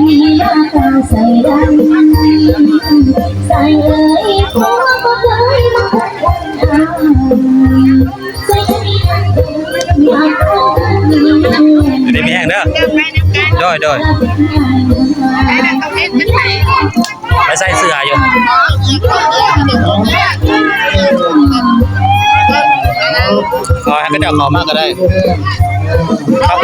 นี่จอดใส่ดังใส่เลยเพราะว่าก็เคยมาคนทำใส่อยากอยู่ในมีแห้งเด้อโดยไปใส่เสื้ออยู่ขอให้กระเจ้าขอมากก็ได้ครับ